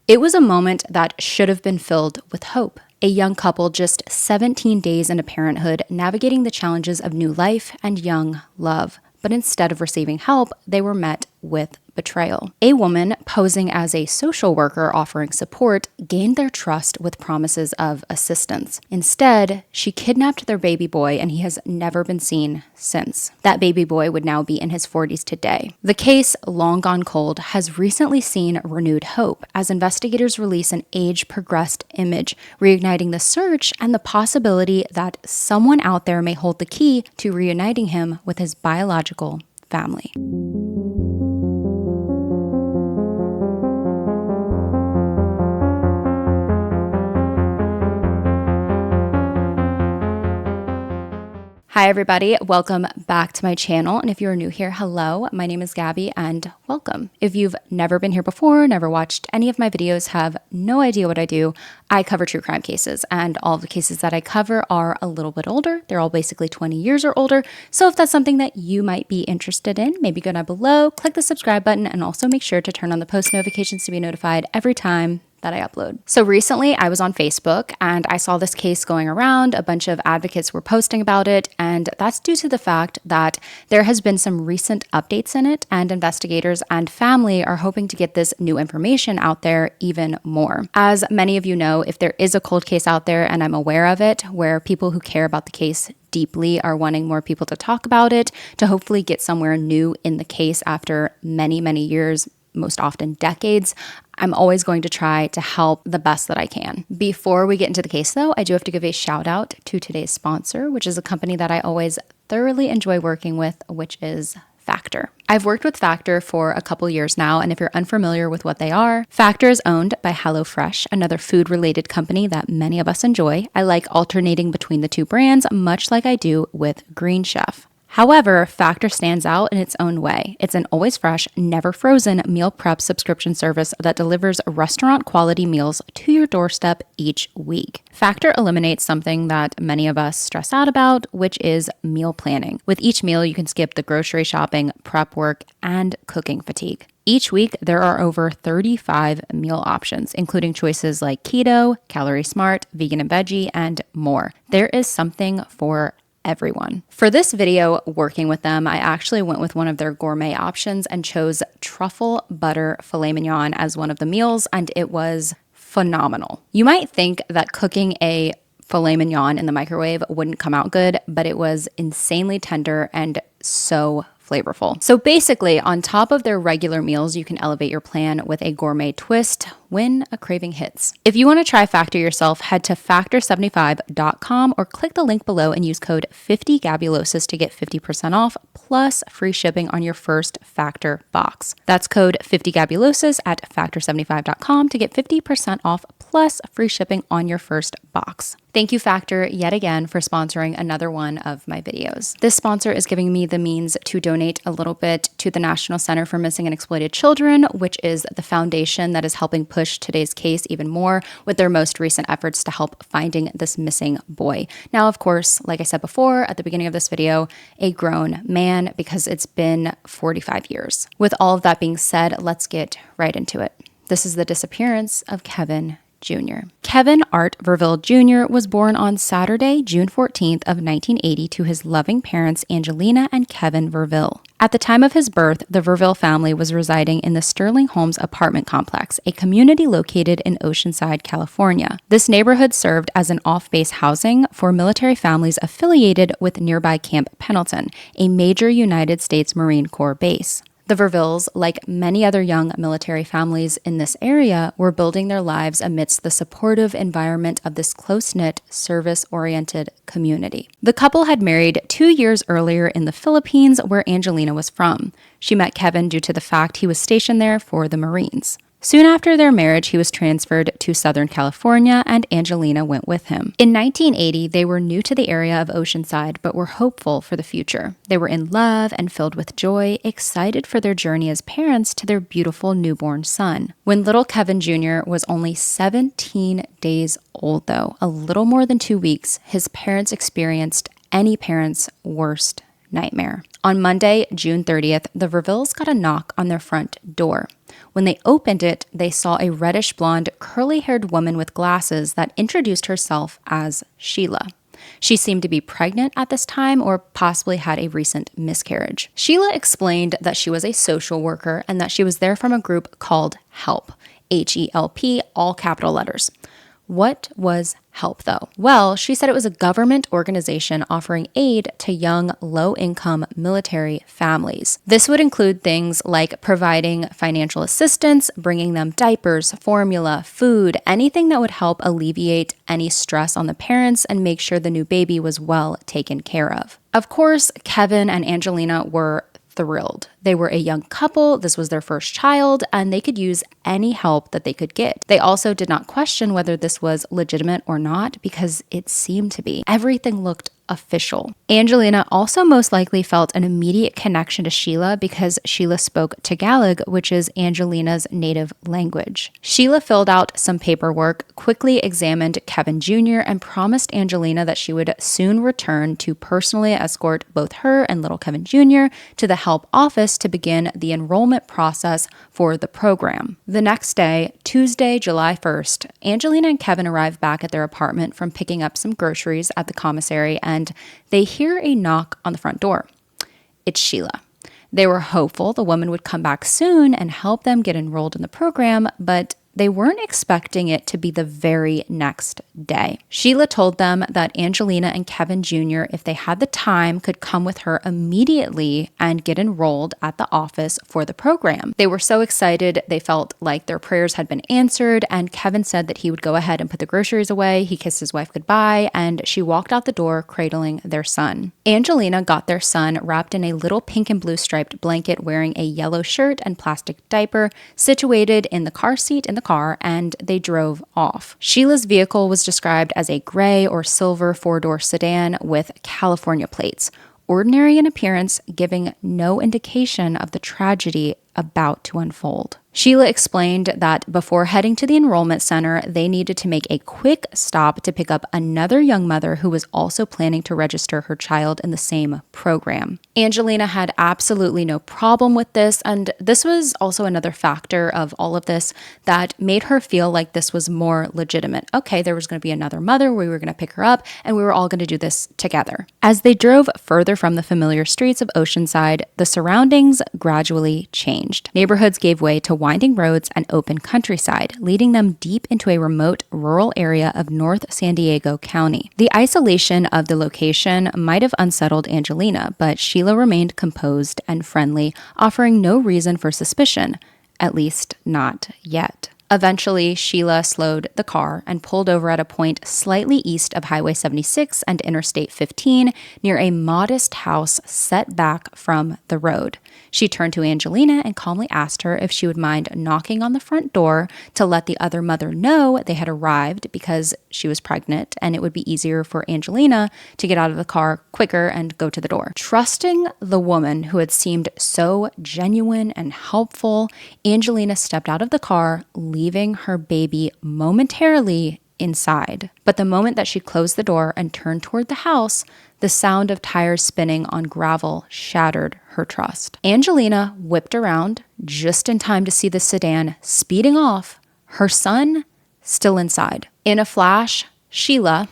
It was a moment that should have been filled with hope. A young couple just 17 days into parenthood, navigating the challenges of new life and young love. But instead of receiving help, they were met with betrayal. A woman posing as a social worker offering support gained their trust with promises of assistance. Instead, she kidnapped their baby boy, and he has never been seen since. That baby boy would now be in his 40s today. The case, long gone cold, has recently seen renewed hope as investigators release an age-progressed image, reigniting the search and the possibility that someone out there may hold the key to reuniting him with his biological family. Hi everybody, welcome back to my channel, and if you're new here, hello, my name is Gabby and welcome. If you've never been here before, never watched any of my videos, have no idea what I do, I cover true crime cases, and all of the cases that I cover are a little bit older. They're all basically 20 years or older, so if that's something that you might be interested in, maybe go down below, click the subscribe button, and also make sure to turn on the post notifications to be notified every time that I upload. So recently I was on Facebook and I saw this case going around. A bunch of advocates were posting about it, and that's due to the fact that there has been some recent updates in it, and investigators and family are hoping to get this new information out there even more. As many of you know, if there is a cold case out there, and I'm aware of it, where people who care about the case deeply are wanting more people to talk about it, to hopefully get somewhere new in the case after many, many years, most often decades, I'm always going to try to help the best that I can. Before we get into the case though, I do have to give a shout out to today's sponsor, which is a company that I always thoroughly enjoy working with, which is Factor. I've worked with Factor for a couple years now, and if you're unfamiliar with what they are, Factor is owned by HelloFresh, another food-related company that many of us enjoy. I like alternating between the two brands, much like I do with Green Chef. However, Factor stands out in its own way. It's an always fresh, never frozen meal prep subscription service that delivers restaurant quality meals to your doorstep each week. Factor eliminates something that many of us stress out about, which is meal planning. With each meal, you can skip the grocery shopping, prep work, and cooking fatigue. Each week, there are over 35 meal options, including choices like keto, calorie smart, vegan and veggie, and more. There is something for everyone. For this video, working with them, I actually went with one of their gourmet options and chose truffle butter filet mignon as one of the meals, and it was phenomenal. You might think that cooking a filet mignon in the microwave wouldn't come out good, but it was insanely tender and so flavorful. So basically, on top of their regular meals, you can elevate your plan with a gourmet twist when a craving hits. If you want to try Factor yourself, head to factor75.com or click the link below and use code 50gabulosis to get 50% off plus free shipping on your first Factor box. That's code 50gabulosis at factor75.com to get 50% off plus free shipping on your first box. Thank you, Factor, yet again for sponsoring another one of my videos. This sponsor is giving me the means to donate a little bit to the National Center for Missing and Exploited Children, which is the foundation that is helping push today's case even more with their most recent efforts to help finding this missing boy. Now, of course, like I said before at the beginning of this video, a grown man, because it's been 45 years. With all of that being said, let's get right into it. This is the disappearance of Kevin Jr. Kevin Art Verville Jr. was born on Saturday, June 14th of 1980 to his loving parents Angelina and Kevin Verville. At the time of his birth, the Verville family was residing in the Sterling Homes apartment complex, a community located in Oceanside, California. This neighborhood served as an off-base housing for military families affiliated with nearby Camp Pendleton, a major United States Marine Corps base. The Vervilles, like many other young military families in this area, were building their lives amidst the supportive environment of this close-knit, service-oriented community. The couple had married 2 years earlier in the Philippines, where Angelina was from. She met Kevin due to the fact he was stationed there for the Marines. Soon after their marriage, he was transferred to Southern California, and Angelina went with him. In 1980, they were new to the area of Oceanside, but were hopeful for the future. They were in love and filled with joy, excited for their journey as parents to their beautiful newborn son. When little Kevin Jr. was only 17 days old, though, a little more than 2 weeks, his parents experienced any parent's worst nightmare. On Monday, June 30th, the Vervilles got a knock on their front door. When they opened it, they saw a reddish blonde, curly-haired woman with glasses that introduced herself as Sheila. She seemed to be pregnant at this time or possibly had a recent miscarriage. Sheila explained that she was a social worker and that she was there from a group called HELP, H-E-L-P, all capital letters. What was HELP, though? Well, she said it was a government organization offering aid to young, low-income military families. This would include things like providing financial assistance, bringing them diapers, formula, food, anything that would help alleviate any stress on the parents and make sure the new baby was well taken care of. Of course, Kevin and Angelina were thrilled. They were a young couple, this was their first child, and they could use any help that they could get. They also did not question whether this was legitimate or not because it seemed to be. Everything looked official. Angelina also most likely felt an immediate connection to Sheila because Sheila spoke Tagalog, which is Angelina's native language. Sheila filled out some paperwork, quickly examined Kevin Jr., and promised Angelina that she would soon return to personally escort both her and little Kevin Jr. to the HELP office to begin the enrollment process for the program. The next day, Tuesday, July 1st, Angelina and Kevin arrive back at their apartment from picking up some groceries at the commissary, and they hear a knock on the front door. It's Sheila. They were hopeful the woman would come back soon and help them get enrolled in the program, but they weren't expecting it to be the very next day. Sheila told them that Angelina and Kevin Jr., if they had the time, could come with her immediately and get enrolled at the office for the program. They were so excited, they felt like their prayers had been answered, and Kevin said that he would go ahead and put the groceries away. He kissed his wife goodbye, and she walked out the door cradling their son. Angelina got their son wrapped in a little pink and blue striped blanket, wearing a yellow shirt and plastic diaper, situated in the car seat in the car, and they drove off. Sheila's vehicle was described as a gray or silver four-door sedan with California plates, ordinary in appearance, giving no indication of the tragedy about to unfold. Sheila explained that before heading to the enrollment center, they needed to make a quick stop to pick up another young mother who was also planning to register her child in the same program. Angelina had absolutely no problem with this, and this was also another factor of all of this that made her feel like this was more legitimate. Okay, there was going to be another mother, we were going to pick her up, and we were all going to do this together. As they drove further from the familiar streets of Oceanside, the surroundings gradually changed. Neighborhoods gave way to winding roads and open countryside, leading them deep into a remote rural area of North San Diego County. The isolation of the location might have unsettled Angelina, but Sheila remained composed and friendly, offering no reason for suspicion, at least not yet. Eventually, Sheila slowed the car and pulled over at a point slightly east of Highway 76 and Interstate 15 near a modest house set back from the road. She turned to Angelina and calmly asked her if she would mind knocking on the front door to let the other mother know they had arrived because she was pregnant and it would be easier for Angelina to get out of the car quicker and go to the door. Trusting the woman who had seemed so genuine and helpful, Angelina stepped out of the car, leaving her baby momentarily inside. But the moment that she closed the door and turned toward the house, the sound of tires spinning on gravel shattered her trust. Angelina whipped around just in time to see the sedan speeding off, her son still inside. In a flash, Sheila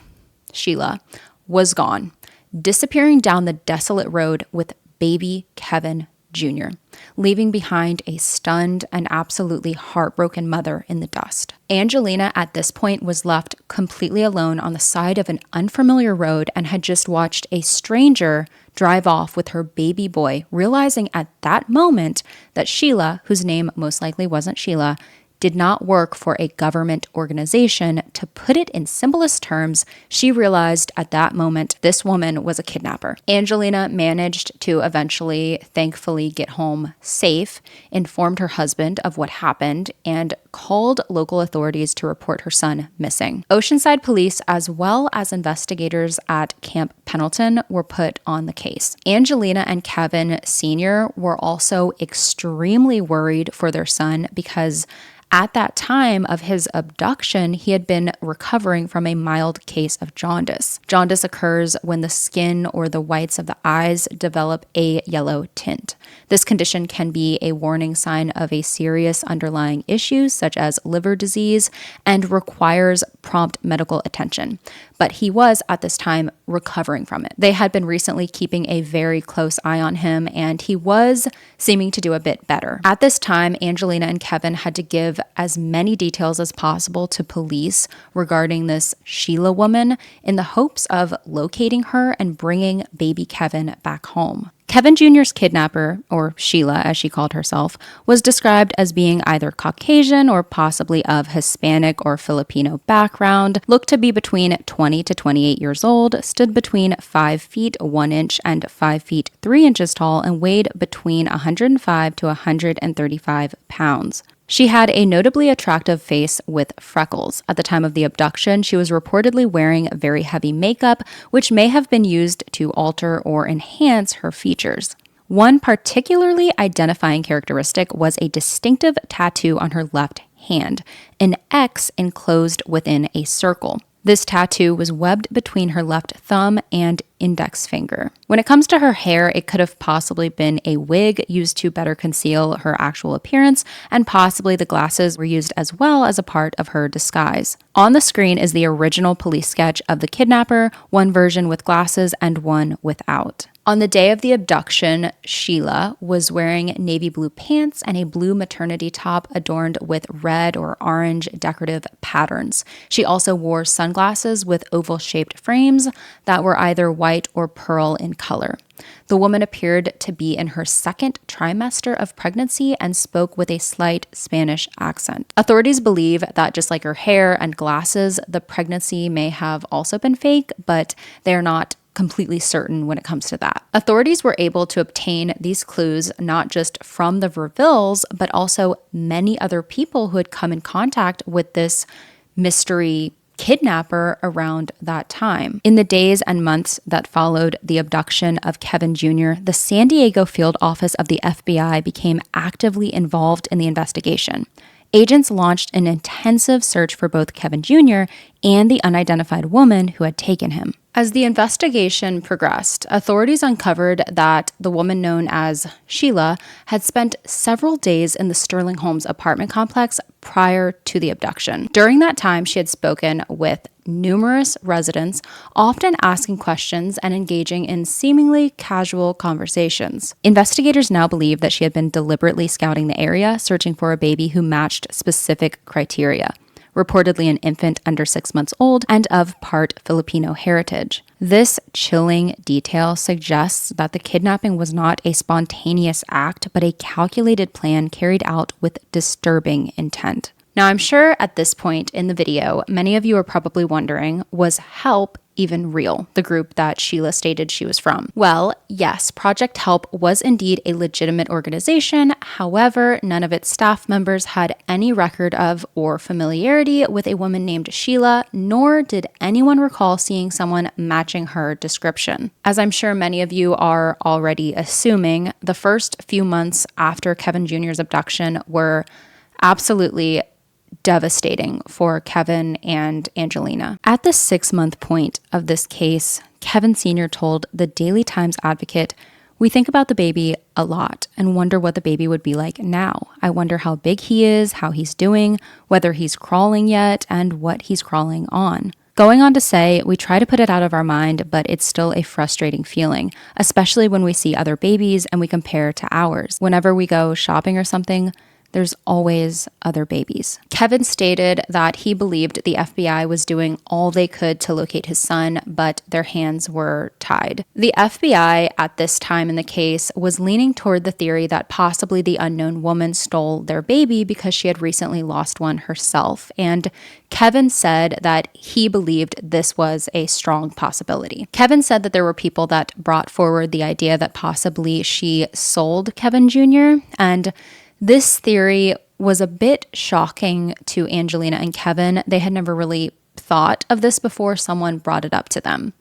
was gone, disappearing down the desolate road with baby Kevin Jr., leaving behind a stunned and absolutely heartbroken mother in the dust. Angelina at this point was left completely alone on the side of an unfamiliar road and had just watched a stranger drive off with her baby boy, realizing at that moment that Sheila, whose name most likely wasn't Sheila, did not work for a government organization. To put it in simplest terms, she realized at that moment this woman was a kidnapper. Angelina managed to eventually, thankfully, get home safe, informed her husband of what happened, and called local authorities to report her son missing. Oceanside police, as well as investigators at Camp Pendleton, were put on the case. Angelina and Kevin Sr. were also extremely worried for their son because at that time of his abduction, he had been recovering from a mild case of jaundice. Jaundice occurs when the skin or the whites of the eyes develop a yellow tint. This condition can be a warning sign of a serious underlying issue, such as liver disease, and requires prompt medical attention. But he was, at this time, recovering from it. They had been recently keeping a very close eye on him, and he was seeming to do a bit better. At this time, Angelina and Kevin had to give as many details as possible to police regarding this Sheila woman in the hopes of locating her and bringing baby Kevin back home. Kevin Jr.'s kidnapper, or Sheila as she called herself, was described as being either Caucasian or possibly of Hispanic or Filipino background, looked to be between 20 to 28 years old, stood between 5 feet 1 inch and 5 feet 3 inches tall, and weighed between 105 to 135 pounds. She had a notably attractive face with freckles. At the time of the abduction, she was reportedly wearing very heavy makeup, which may have been used to alter or enhance her features. One particularly identifying characteristic was a distinctive tattoo on her left hand, an X enclosed within a circle. This tattoo was webbed between her left thumb and index finger. When it comes to her hair, it could have possibly been a wig used to better conceal her actual appearance, and possibly the glasses were used as well as a part of her disguise. On the screen is the original police sketch of the kidnapper, one version with glasses and one without. On the day of the abduction, Sheila was wearing navy blue pants and a blue maternity top adorned with red or orange decorative patterns. She also wore sunglasses with oval-shaped frames that were either white or pearl in color. The woman appeared to be in her second trimester of pregnancy and spoke with a slight Spanish accent. Authorities believe that just like her hair and glasses, the pregnancy may have also been fake, but they are not completely certain when it comes to that. Authorities were able to obtain these clues not just from the Vervilles, but also many other people who had come in contact with this mystery kidnapper around that time. In the days and months that followed the abduction of Kevin Jr., the San Diego field office of the FBI became actively involved in the investigation. Agents launched an intensive search for both Kevin Jr. and the unidentified woman who had taken him. As the investigation progressed, authorities uncovered that the woman known as Sheila had spent several days in the Sterling Homes apartment complex prior to the abduction. During that time, she had spoken with numerous residents, often asking questions and engaging in seemingly casual conversations. Investigators now believe that she had been deliberately scouting the area, searching for a baby who matched specific criteria, reportedly an infant under 6 months old and of part Filipino heritage. This chilling detail suggests that the kidnapping was not a spontaneous act, but a calculated plan carried out with disturbing intent. Now, I'm sure at this point in the video, many of you are probably wondering, was HELP even real, the group that Sheila stated she was from? Well, yes, Project HELP was indeed a legitimate organization. However, none of its staff members had any record of or familiarity with a woman named Sheila, nor did anyone recall seeing someone matching her description. As I'm sure many of you are already assuming, the first few months after Kevin Jr.'s abduction were absolutely devastating for Kevin and Angelina. At the 6-month point of this case, Kevin Sr. told the Daily Times Advocate, "We think about the baby a lot and wonder what the baby would be like now. I wonder how big he is, how he's doing, whether he's crawling yet, and what he's crawling on." Going on to say, "We try to put it out of our mind, but it's still a frustrating feeling, especially when we see other babies and we compare to ours. Whenever we go shopping or something, there's always other babies." Kevin stated that he believed the FBI was doing all they could to locate his son, but their hands were tied. The FBI at this time in the case was leaning toward the theory that possibly the unknown woman stole their baby because she had recently lost one herself, and Kevin said that he believed this was a strong possibility. Kevin said that there were people that brought forward the idea that possibly she sold Kevin Jr., and this theory was a bit shocking to Angelina and Kevin. They had never really thought of this before someone brought it up to them.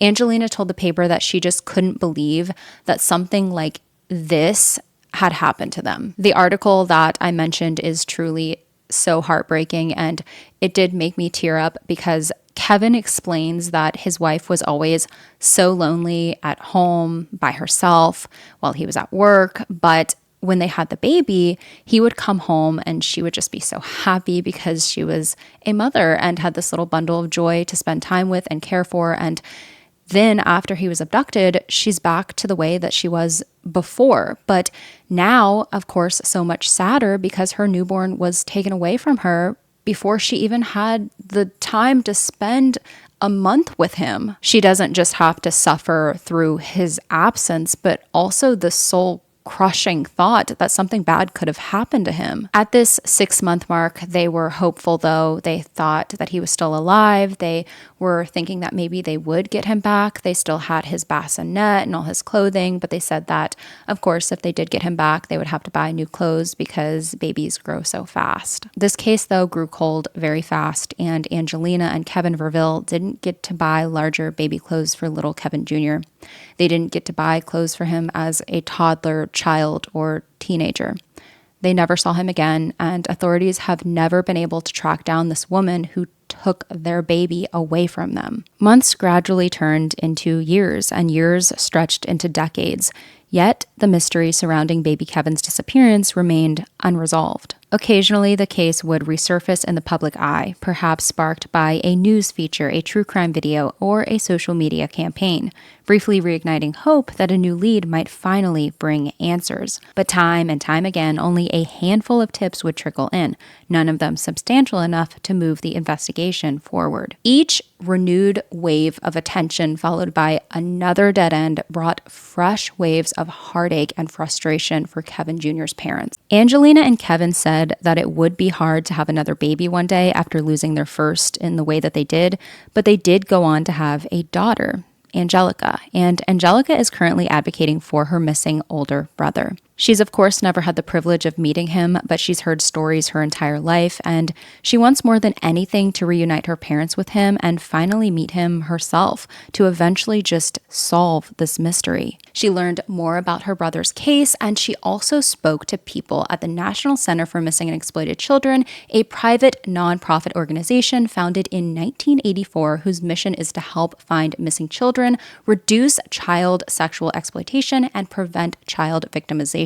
Angelina told the paper that she just couldn't believe that something like this had happened to them. The article that I mentioned is truly so heartbreaking, and it did make me tear up because Kevin explains that his wife was always so lonely at home by herself while he was at work, but when they had the baby, he would come home and she would just be so happy because she was a mother and had this little bundle of joy to spend time with and care for. And then after he was abducted, she's back to the way that she was before. But now, of course, so much sadder because her newborn was taken away from her before she even had the time to spend a month with him. She doesn't just have to suffer through his absence, but also the soul crushing thought that something bad could have happened to him. At this 6-month mark, they were hopeful though. They thought that he was still alive. They were thinking that maybe they would get him back. They still had his bassinet and all his clothing, but they said that, of course, if they did get him back, they would have to buy new clothes because babies grow so fast. This case, though, grew cold very fast, and Angelina and Kevin Verville didn't get to buy larger baby clothes for little Kevin Jr. They didn't get to buy clothes for him as a toddler, child, or teenager. They never saw him again, and authorities have never been able to track down this woman who took their baby away from them. Months gradually turned into years, and years stretched into decades. Yet, the mystery surrounding baby Kevin's disappearance remained unresolved. Occasionally, the case would resurface in the public eye, perhaps sparked by a news feature, a true crime video, or a social media campaign, briefly reigniting hope that a new lead might finally bring answers. But time and time again, only a handful of tips would trickle in, none of them substantial enough to move the investigation forward. Each renewed wave of attention, followed by another dead end, brought fresh waves of heartache and frustration for Kevin Jr.'s parents. Angelina and Kevin said that it would be hard to have another baby one day after losing their first in the way that they did, but they did go on to have a daughter, Angelica, and Angelica is currently advocating for her missing older brother. She's, of course, never had the privilege of meeting him, but she's heard stories her entire life, and she wants more than anything to reunite her parents with him and finally meet him herself to eventually just solve this mystery. She learned more about her brother's case, and she also spoke to people at the National Center for Missing and Exploited Children, a private nonprofit organization founded in 1984 whose mission is to help find missing children, reduce child sexual exploitation, and prevent child victimization.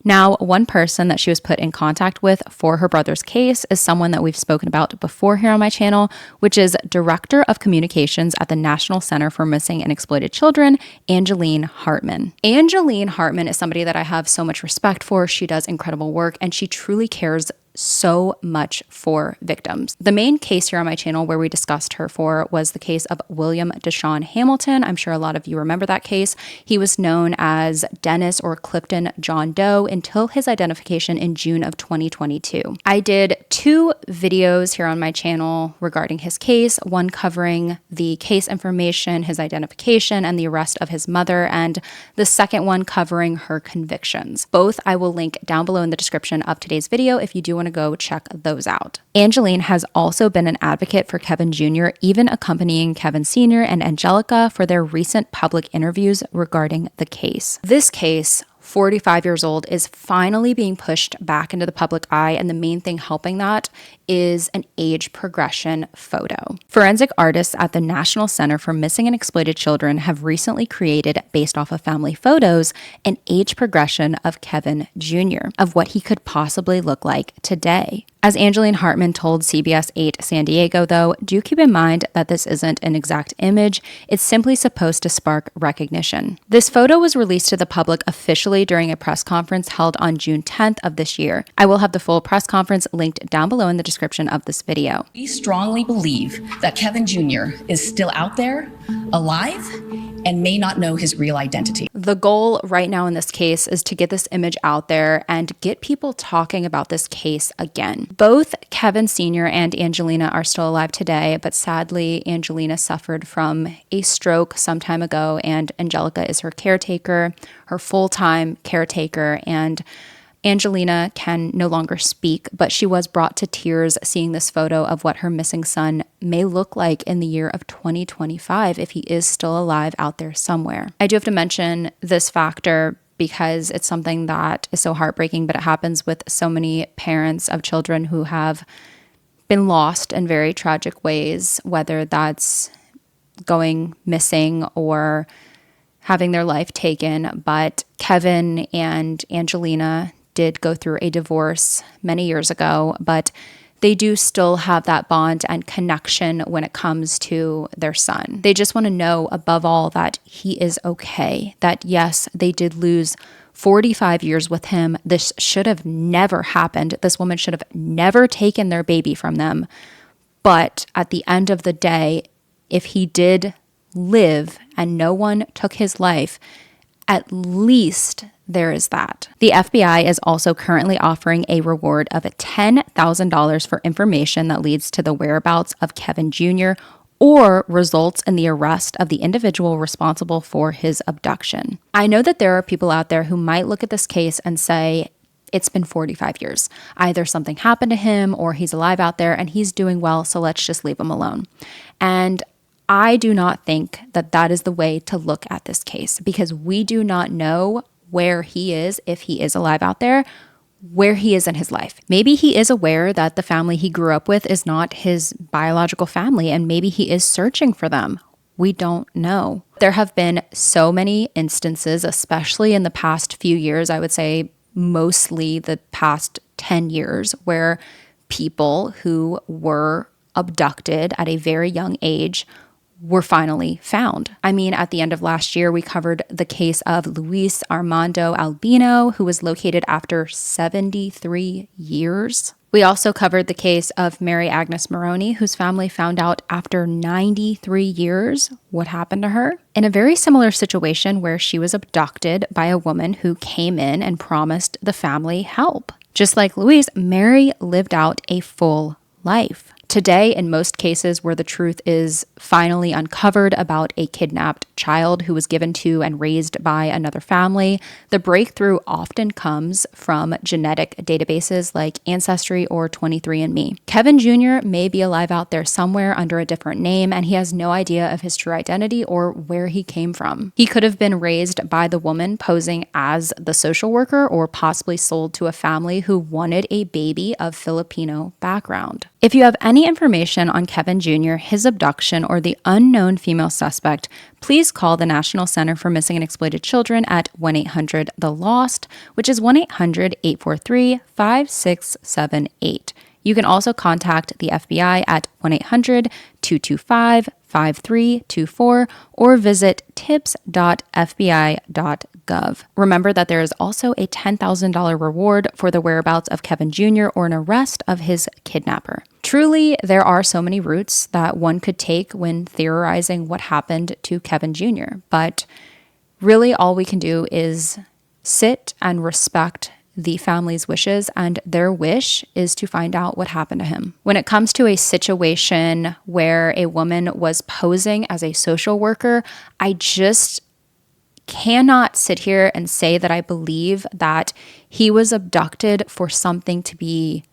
Now, one person that she was put in contact with for her brother's case is someone that we've spoken about before here on my channel, which is Director of Communications at the National Center for Missing and Exploited Children, Angeline Hartman. Angeline Hartman is somebody that I have so much respect for. She does incredible work, and she truly cares so much for victims. The main case here on my channel where we discussed her for was the case of William Deshaun Hamilton. I'm sure a lot of you remember that case. He was known as Dennis or Clifton John Doe until his identification in June of 2022. I did 2 videos here on my channel regarding his case, one covering the case information, his identification, and the arrest of his mother, and the second one covering her convictions. Both I will link down below in the description of today's video if you do want to go check those out. Angeline has also been an advocate for Kevin Jr., even accompanying Kevin Sr. and Angelica for their recent public interviews regarding the case. This case, 45 years old, is finally being pushed back into the public eye, and the main thing helping that is an age progression photo. Forensic artists at the National Center for Missing and Exploited Children have recently created, based off of family photos, an age progression of Kevin Jr., of what he could possibly look like today. As Angeline Hartman told CBS 8 San Diego, though, do keep in mind that this isn't an exact image. It's simply supposed to spark recognition. This photo was released to the public officially during a press conference held on June 10th of this year. I will have the full press conference linked down below in the description of this video. We strongly believe that Kevin Jr. is still out there, alive, and may not know his real identity. The goal right now in this case is to get this image out there and get people talking about this case again. Both Kevin Sr. and Angelina are still alive today, but sadly, Angelina suffered from a stroke some time ago, and Angelica is her caretaker, her full-time caretaker, and Angelina can no longer speak, but she was brought to tears seeing this photo of what her missing son may look like in the year of 2025 if he is still alive out there somewhere. I do have to mention this factor because it's something that is so heartbreaking, but it happens with so many parents of children who have been lost in very tragic ways, whether that's going missing or having their life taken. But Kevin and Angelina did go through a divorce many years ago, but they do still have that bond and connection when it comes to their son. They just want to know above all that he is okay, that yes, they did lose 45 years with him. This should have never happened. This woman should have never taken their baby from them. But at the end of the day, if he did live and no one took his life, at least there is that. The FBI is also currently offering a reward of $10,000 for information that leads to the whereabouts of Kevin Jr. or results in the arrest of the individual responsible for his abduction. I know that there are people out there who might look at this case and say, it's been 45 years. Either something happened to him or he's alive out there and he's doing well, so let's just leave him alone. And I do not think that that is the way to look at this case, because we do not know where he is, if he is alive out there, where he is in his life. Maybe he is aware that the family he grew up with is not his biological family, and maybe he is searching for them. We don't know. There have been so many instances, especially in the past few years, I would say mostly the past 10 years, where people who were abducted at a very young age were finally found. I mean, at the end of last year, we covered the case of Luis Armando Albino, who was located after 73 years. We also covered the case of Mary Agnes Maroney, whose family found out after 93 years what happened to her, in a very similar situation where she was abducted by a woman who came in and promised the family help. Just like Luis, Mary lived out a full life. Today, in most cases where the truth is finally uncovered about a kidnapped child who was given to and raised by another family, the breakthrough often comes from genetic databases like Ancestry or 23andMe. Kevin Jr. may be alive out there somewhere under a different name, and he has no idea of his true identity or where he came from. He could have been raised by the woman posing as the social worker, or possibly sold to a family who wanted a baby of Filipino background. If you have any information on Kevin Jr., his abduction, or the unknown female suspect, please call the National Center for Missing and Exploited Children at 1-800-THE-LOST, which is 1-800-843-5678. You can also contact the FBI at 1-800-225-5324 or visit tips.fbi.gov. Remember that there is also a $10,000 reward for the whereabouts of Kevin Jr. or an arrest of his kidnapper. Truly, there are so many routes that one could take when theorizing what happened to Kevin Jr., but really all we can do is sit and respect the family's wishes, and their wish is to find out what happened to him. When it comes to a situation where a woman was posing as a social worker, I just cannot sit here and say that I believe that he was abducted for something to be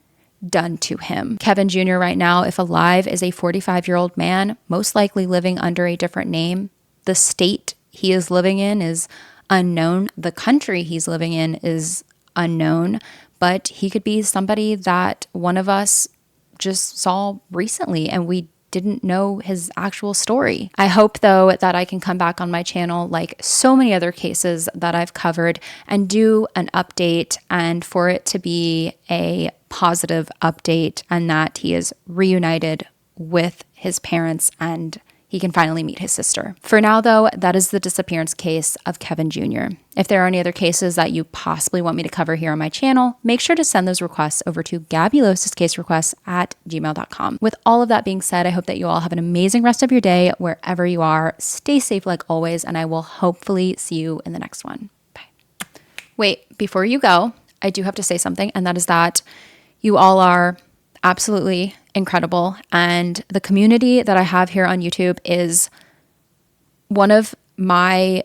done to him. Kevin Jr. right now, if alive, is a 45-year-old man, most likely living under a different name. The state he is living in is unknown. The country he's living in is unknown, but he could be somebody that one of us just saw recently and we didn't know his actual story. I hope, though, that I can come back on my channel like so many other cases that I've covered and do an update, and for it to be a positive update, and that he is reunited with his parents and he can finally meet his sister. For now, though, that is the disappearance case of Kevin Jr. If there are any other cases that you possibly want me to cover here on my channel, make sure to send those requests over to gabulosiscaserequests@gmail.com. With all of that being said, I hope that you all have an amazing rest of your day wherever you are. Stay safe like always, and I will hopefully see you in the next one. Bye. Wait, before you go, I do have to say something, and that is that you all are absolutely incredible. And the community that I have here on YouTube is one of my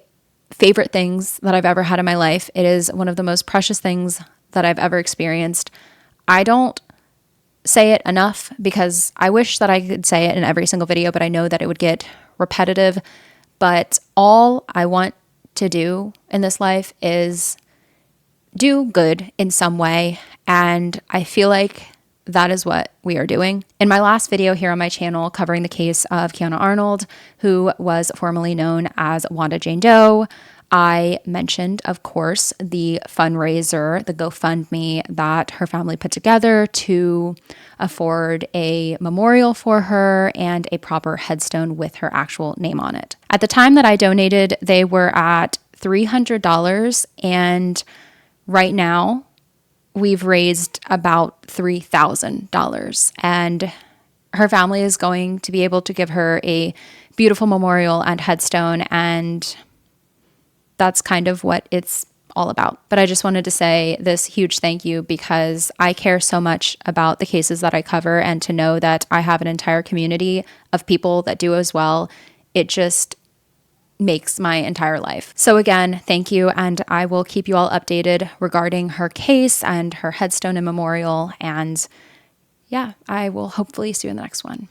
favorite things that I've ever had in my life. It is one of the most precious things that I've ever experienced. I don't say it enough because I wish that I could say it in every single video, but I know that it would get repetitive. But all I want to do in this life is do good in some way. And I feel like that is what we are doing. In my last video here on my channel covering the case of Kiana Arnold, who was formerly known as Wanda Jane Doe, I mentioned, of course, the fundraiser, the GoFundMe that her family put together to afford a memorial for her and a proper headstone with her actual name on it. At the time that I donated, they were at $300, and right now we've raised about $3,000, and her family is going to be able to give her a beautiful memorial and headstone, and that's kind of what it's all about. But I just wanted to say this huge thank you because I care so much about the cases that I cover, and to know that I have an entire community of people that do as well, it just makes my entire life. So again, thank you, and I will keep you all updated regarding her case and her headstone and memorial, and yeah, I will hopefully see you in the next one.